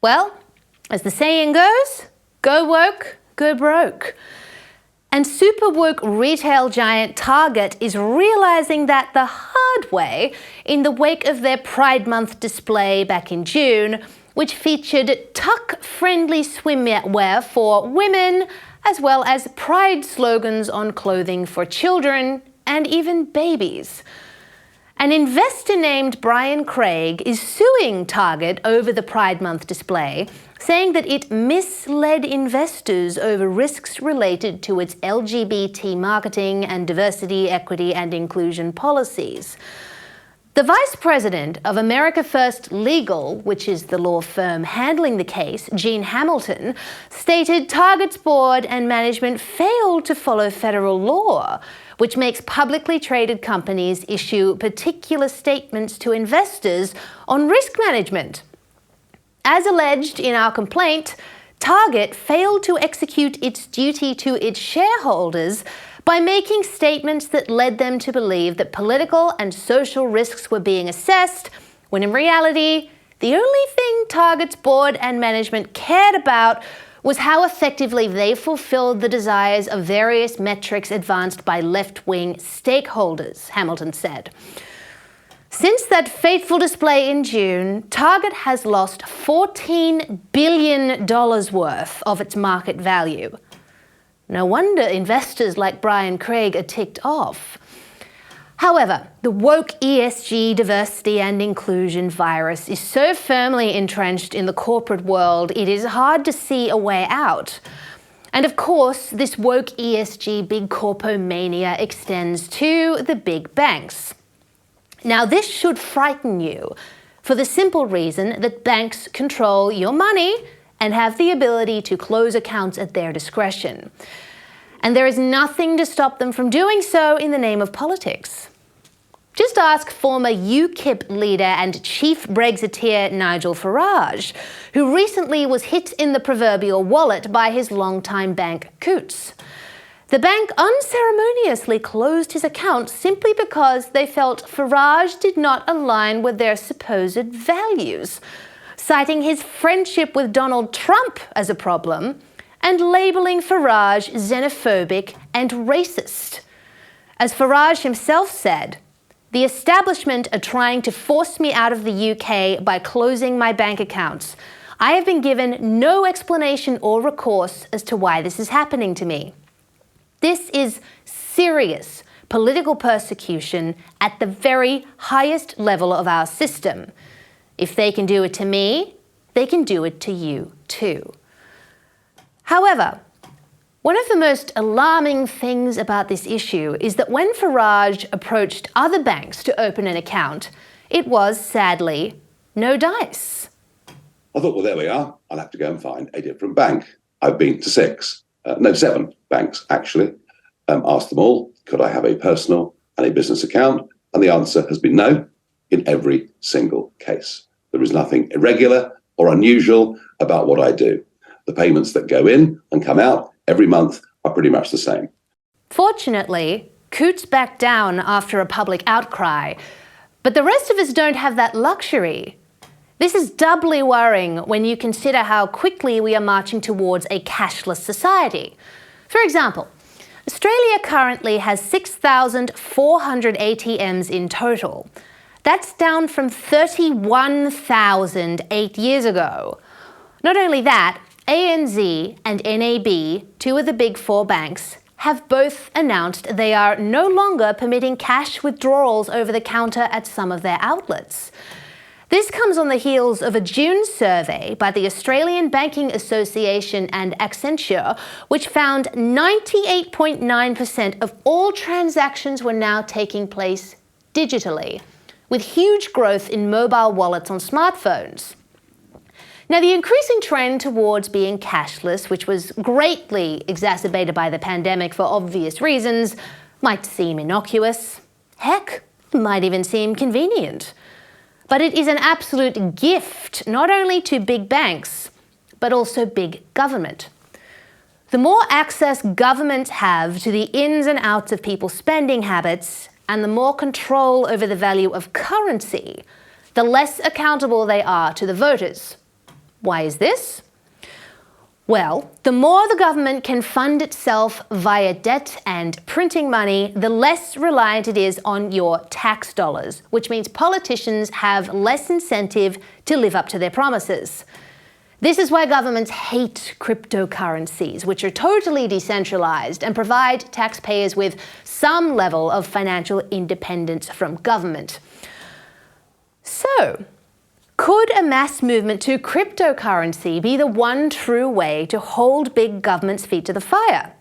Well, as the saying goes, go woke, go broke. And super woke retail giant Target is realizing that the hard way in the wake of their Pride Month display back in June, which featured tuck-friendly swimwear for women, as well as pride slogans on clothing for children and even babies. An investor named Brian Craig is suing Target over the Pride Month display, saying that it misled investors over risks related to its LGBT marketing and diversity, equity and inclusion policies. The vice president of America First Legal, which is the law firm handling the case, Jean Hamilton, stated Target's board and management failed to follow federal law, which makes publicly traded companies issue particular statements to investors on risk management. As alleged in our complaint, Target failed to execute its duty to its shareholders by making statements that led them to believe that political and social risks were being assessed, when in reality, the only thing Target's board and management cared about was how effectively they fulfilled the desires of various metrics advanced by left-wing stakeholders, Hamilton said. Since that fateful display in June, Target has lost $14 billion worth of its market value. No wonder investors like Brian Craig are ticked off. However, the woke ESG diversity and inclusion virus is so firmly entrenched in the corporate world, it is hard to see a way out. And of course, this woke ESG big corpo mania extends to the big banks. Now, this should frighten you, for the simple reason that banks control your money and have the ability to close accounts at their discretion. And there is nothing to stop them from doing so in the name of politics. Just ask former UKIP leader and chief Brexiteer Nigel Farage, who recently was hit in the proverbial wallet by his longtime bank Coutts. The bank unceremoniously closed his account simply because they felt Farage did not align with their supposed values, citing his friendship with Donald Trump as a problem and labeling Farage xenophobic and racist. As Farage himself said, "The establishment are trying to force me out of the UK by closing my bank accounts. I have been given no explanation or recourse as to why this is happening to me." This is serious political persecution at the very highest level of our system. If they can do it to me, they can do it to you too. However, one of the most alarming things about this issue is that when Farage approached other banks to open an account, it was, sadly, no dice. I thought, well, there we are. I'll have to go and find a different bank. I've been to 7 banks, actually. Asked them all, could I have a personal and a business account? And the answer has been no in every single case. There is nothing irregular or unusual about what I do. The payments that go in and come out every month are pretty much the same. Fortunately, Coutts backed down after a public outcry, but the rest of us don't have that luxury. This is doubly worrying when you consider how quickly we are marching towards a cashless society. For example, Australia currently has 6,400 ATMs in total. That's down from 31,000 8 years ago. Not only that, ANZ and NAB, two of the big four banks, have both announced they are no longer permitting cash withdrawals over the counter at some of their outlets. This comes on the heels of a June survey by the Australian Banking Association and Accenture, which found 98.9% of all transactions were now taking place digitally, with huge growth in mobile wallets on smartphones. Now, the increasing trend towards being cashless, which was greatly exacerbated by the pandemic for obvious reasons, might seem innocuous. Heck, it might even seem convenient. But it is an absolute gift, not only to big banks, but also big government. The more access governments have to the ins and outs of people's spending habits, and the more control over the value of currency, the less accountable they are to the voters. Why is this? Well, the more the government can fund itself via debt and printing money, the less reliant it is on your tax dollars, which means politicians have less incentive to live up to their promises. This is why governments hate cryptocurrencies, which are totally decentralized and provide taxpayers with some level of financial independence from government. So, could a mass movement to cryptocurrency be the one true way to hold big government's feet to the fire?